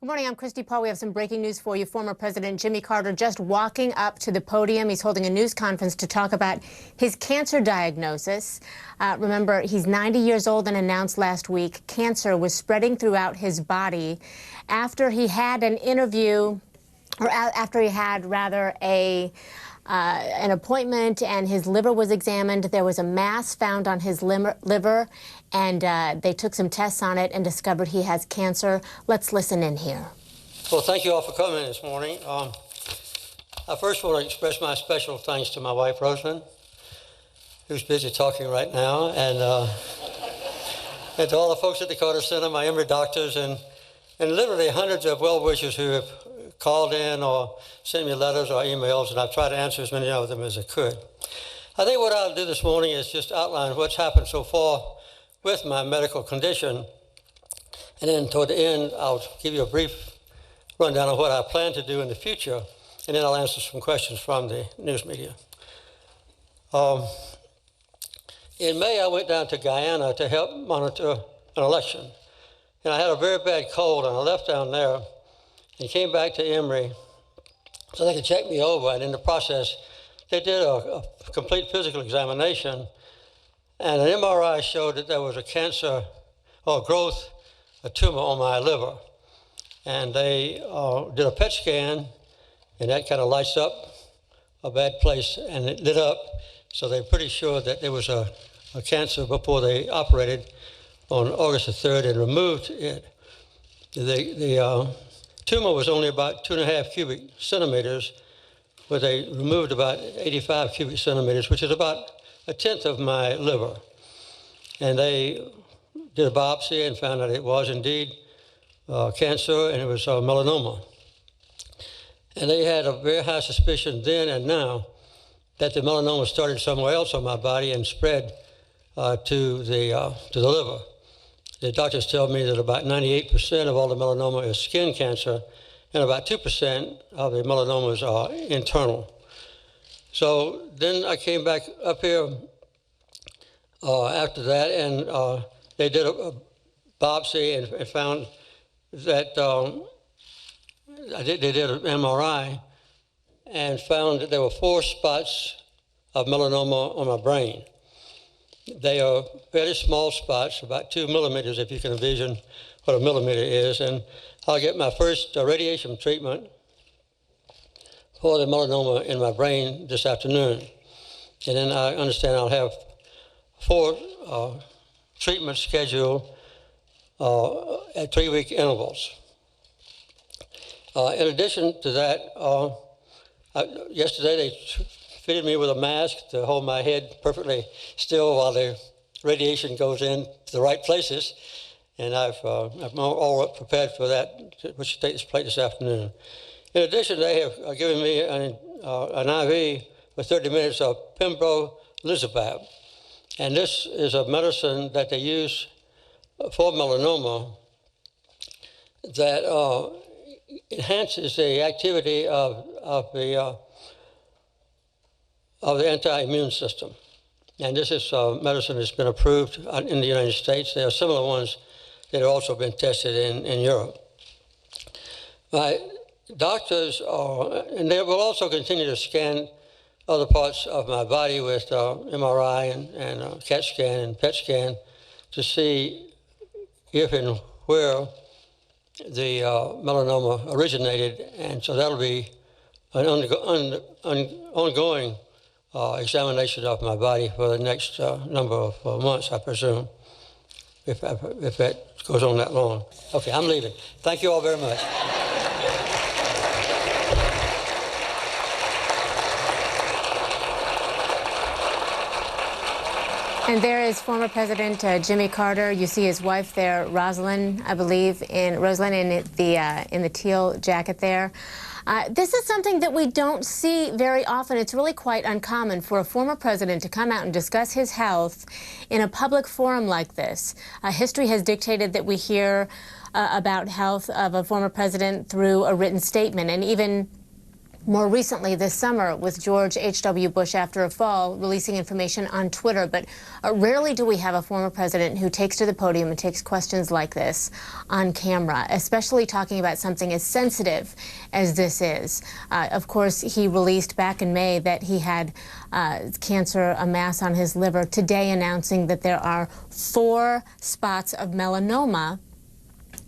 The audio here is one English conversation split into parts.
Good morning, I'm Christi Paul. We have some breaking news for you. Former President Jimmy Carter just walking up to the podium. He's holding a news conference to talk about his cancer diagnosis. Remember, he's 90 years old and announced last week cancer was spreading throughout his body after he had an interview, or after he had, rather, an appointment and his liver was examined. There was a mass found on his liver, and they took some tests on it and discovered he has cancer. Let's listen in here. Well, thank you all for coming this morning. I first want to express my special thanks to my wife, Rosalind, who's busy talking right now, and to all the folks at the Carter Center, my Emory doctors, and literally hundreds of well-wishers who have called in or sent me letters or emails, and I've tried to answer as many of them as I could. I think what I'll do this morning is just outline what's happened so far with my medical condition, and then toward the end, I'll give you a brief rundown of what I plan to do in the future, and then I'll answer some questions from the news media. In May, I went down to Guyana to help monitor an election, and I had a very bad cold, and I left down there and came back to Emory so they could check me over, and in the process, they did a complete physical examination, and an MRI showed that there was a cancer or growth, a tumor on my liver. And they did a PET scan, and that kind of lights up a bad place, and it lit up, so they're pretty sure that there was a cancer before they operated on August the 3rd and removed it. The tumor was only about 2.5 cubic centimeters, but they removed about 85 cubic centimeters, which is about a tenth of my liver. And they did a biopsy and found that it was indeed cancer, and it was melanoma. And they had a very high suspicion then and now that the melanoma started somewhere else on my body and spread to the liver. The doctors tell me that about 98% of all the melanoma is skin cancer, and about 2% of the melanomas are internal. So then I came back up here after that, and they did a biopsy and found that they did an MRI and found that there were 4 spots of melanoma on my brain. They are very small spots, about 2 millimeters, if you can envision what a millimeter is. And I'll get my first radiation treatment for the melanoma in my brain this afternoon. And then I understand I'll have 4 treatments scheduled at 3-week intervals. In addition to that, yesterday they fitted me with a mask to hold my head perfectly still while the radiation goes in to the right places, and I'm all prepared for that, which will take place this afternoon. In addition, they have given me an IV for 30 minutes of pembrolizumab, and this is a medicine that they use for melanoma that enhances the activity of the anti-immune system. And this is medicine that's been approved in the United States. There are similar ones that have also been tested in Europe. My doctors and they will also continue to scan other parts of my body with MRI and CAT scan and PET scan to see if and where the melanoma originated. And so that'll be an ongoing examination of my body for the next number of months, I presume, if that goes on that long. Okay, I'm leaving. Thank you all very much. And there is former President Jimmy Carter. You see his wife there, Rosalind, I believe, in the teal jacket there. This is something that we don't see very often. It's really quite uncommon for a former president to come out and discuss his health in a public forum like this. History has dictated that we hear about health of a former president through a written statement, and even More recently this summer with George H.W. Bush after a fall, releasing information on Twitter. But rarely do we have a former president who takes to the podium and takes questions like this on camera, especially talking about something as sensitive as this is. Of course, he released back in May that he had cancer, a mass on his liver, today announcing that there are 4 spots of melanoma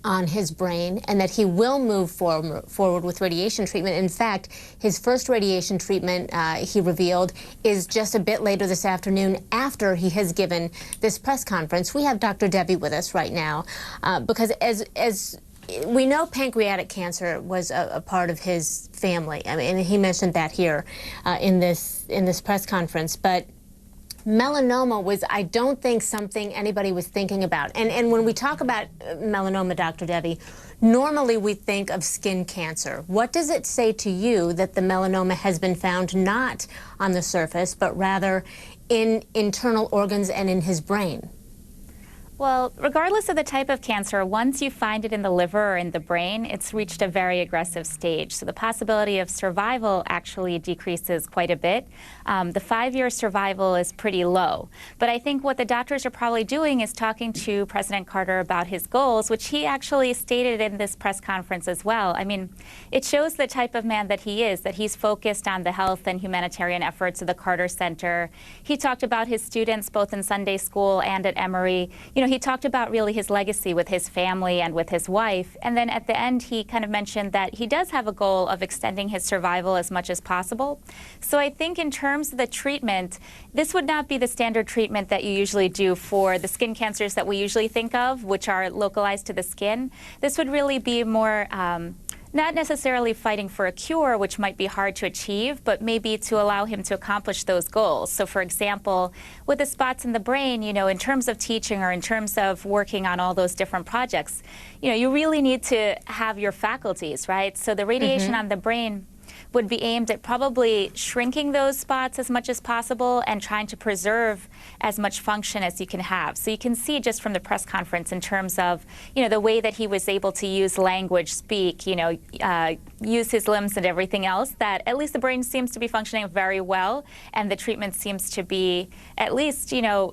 on his brain and that he will move forward with radiation treatment. In fact, his first radiation treatment, he revealed, is just a bit later this afternoon after he has given this press conference. We have Dr. Devi with us right now because as we know, pancreatic cancer was a part of his family. I mean, he mentioned that here in this press conference, but melanoma was, I don't think, something anybody was thinking about. And when we talk about melanoma, Dr. Devi, normally we think of skin cancer. What does it say to you that the melanoma has been found not on the surface, but rather in internal organs and in his brain? Well, regardless of the type of cancer, once you find it in the liver or in the brain, it's reached a very aggressive stage. So the possibility of survival actually decreases quite a bit. The 5-year survival is pretty low. But I think what the doctors are probably doing is talking to President Carter about his goals, which he actually stated in this press conference as well. I mean, it shows the type of man that he is, that he's focused on the health and humanitarian efforts of the Carter Center. He talked about his students both in Sunday school and at Emory. You know, he talked about really his legacy with his family and with his wife. And then at the end, he kind of mentioned that he does have a goal of extending his survival as much as possible. So I think in terms of the treatment, this would not be the standard treatment that you usually do for the skin cancers that we usually think of, which are localized to the skin. This would really be more not necessarily fighting for a cure, which might be hard to achieve, but maybe to allow him to accomplish those goals. So for example, with the spots in the brain, you know, in terms of teaching or in terms of working on all those different projects, you know, you really need to have your faculties, right? So the radiation on the brain would be aimed at probably shrinking those spots as much as possible and trying to preserve as much function as you can have. So you can see just from the press conference in terms of, you know, the way that he was able to use language, speak, you know, use his limbs and everything else, that at least the brain seems to be functioning very well, and the treatment seems to be at least, you know,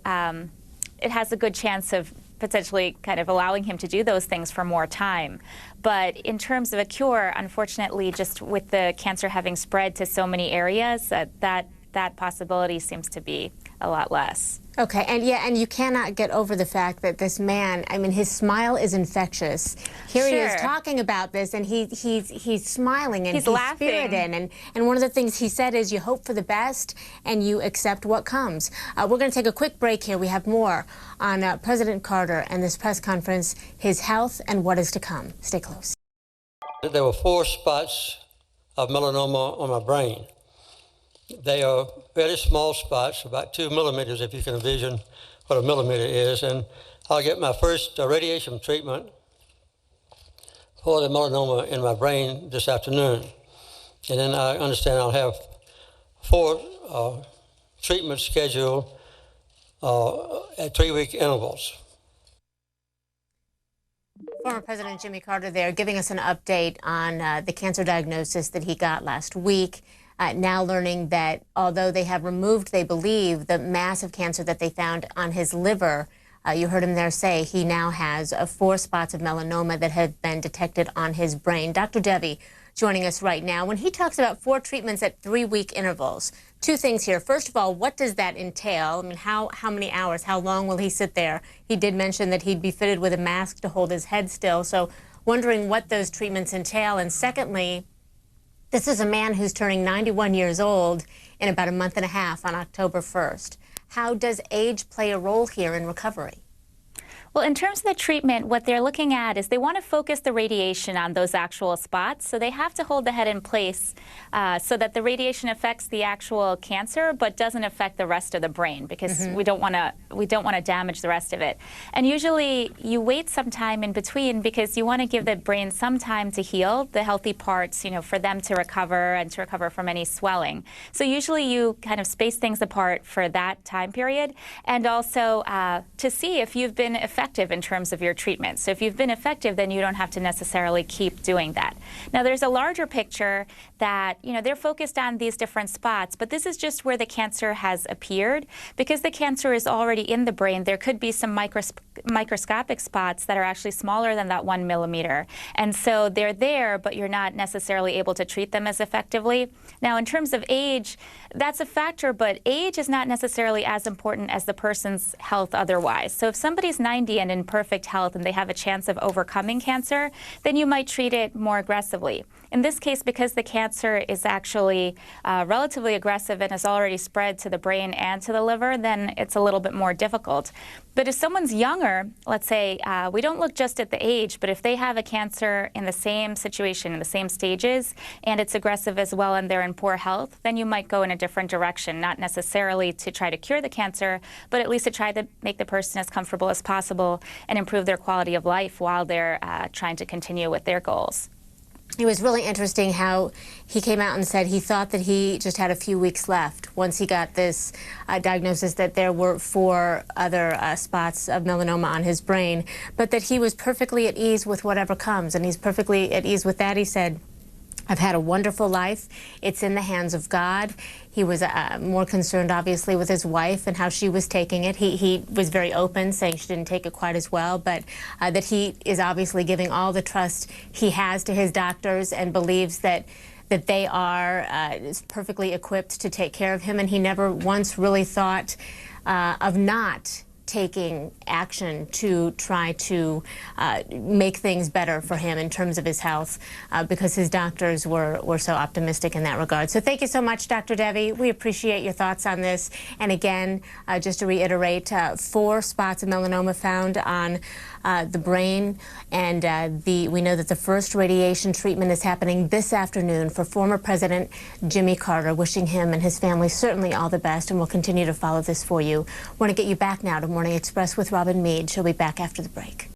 it has a good chance of potentially kind of allowing him to do those things for more time. But in terms of a cure, unfortunately, just with the cancer having spread to so many areas, that possibility seems to be a lot less. Okay, and yeah, and you cannot get over the fact that this man, I mean, his smile is infectious. Here he is talking about this, and he's smiling and he's laughing. Spirited, and one of the things he said is you hope for the best and you accept what comes. We're going to take a quick break here. We have more on President Carter and this press conference, his health and what is to come. Stay close. There were 4 spots of melanoma on my brain. They are very small spots, about 2 millimeters, if you can envision what a millimeter is. And I'll get my first radiation treatment for the melanoma in my brain this afternoon. And then I understand I'll have 4 treatments scheduled at 3-week intervals. Former President Jimmy Carter there giving us an update on the cancer diagnosis that he got last week. Now learning that although they have removed, they believe, the massive cancer that they found on his liver, you heard him there say he now has 4 spots of melanoma that have been detected on his brain. Dr. Devi joining us right now. When he talks about 4 treatments at 3-week intervals, 2 things here. First of all, what does that entail? I mean, how many hours, how long will he sit there? He did mention that he'd be fitted with a mask to hold his head still. So wondering what those treatments entail. And secondly, this is a man who's turning 91 years old in about a month and a half on October 1st. How does age play a role here in recovery? Well, in terms of the treatment, what they're looking at is they want to focus the radiation on those actual spots. So they have to hold the head in place so that the radiation affects the actual cancer, but doesn't affect the rest of the brain, because we don't want to damage the rest of it. And usually you wait some time in between because you want to give the brain some time to heal the healthy parts, you know, for them to recover and to recover from any swelling. So usually you kind of space things apart for that time period, and also to see if you've been effective effective in terms of your treatment. So if you've been effective, then you don't have to necessarily keep doing that. Now, there's a larger picture that, they're focused on these different spots, but this is just where the cancer has appeared. Because the cancer is already in the brain, there could be some microscopic spots that are actually smaller than that 1 millimeter. And so they're there, but you're not necessarily able to treat them as effectively. Now, in terms of age, that's a factor, but age is not necessarily as important as the person's health otherwise. So if somebody's 90 and in perfect health and they have a chance of overcoming cancer, then you might treat it more aggressively. In this case, because the cancer is actually relatively aggressive and has already spread to the brain and to the liver, then it's a little bit more difficult. But if someone's younger, let's say, we don't look just at the age, but if they have a cancer in the same situation, in the same stages, and it's aggressive as well and they're in poor health, then you might go in a different direction, not necessarily to try to cure the cancer, but at least to try to make the person as comfortable as possible and improve their quality of life while they're trying to continue with their goals. It was really interesting how he came out and said he thought that he just had a few weeks left once he got this diagnosis that there were 4 other spots of melanoma on his brain, but that he was perfectly at ease with whatever comes, and he's perfectly at ease with that. He said, I've had a wonderful life. It's in the hands of God. He was more concerned, obviously, with his wife and how she was taking it. He was very open, saying she didn't take it quite as well, but that he is obviously giving all the trust he has to his doctors and believes that they are perfectly equipped to take care of him. And he never once really thought of not taking action to try to make things better for him in terms of his health because his doctors were so optimistic in that regard. So thank you so much, Dr. Devi. We appreciate your thoughts on this. And again, just to reiterate, 4 spots of melanoma found on the brain, and we know that the first radiation treatment is happening this afternoon for former President Jimmy Carter, wishing him and his family certainly all the best, and we'll continue to follow this for you. Want to get you back now to Morning Express with Robin Meade. She'll be back after the break.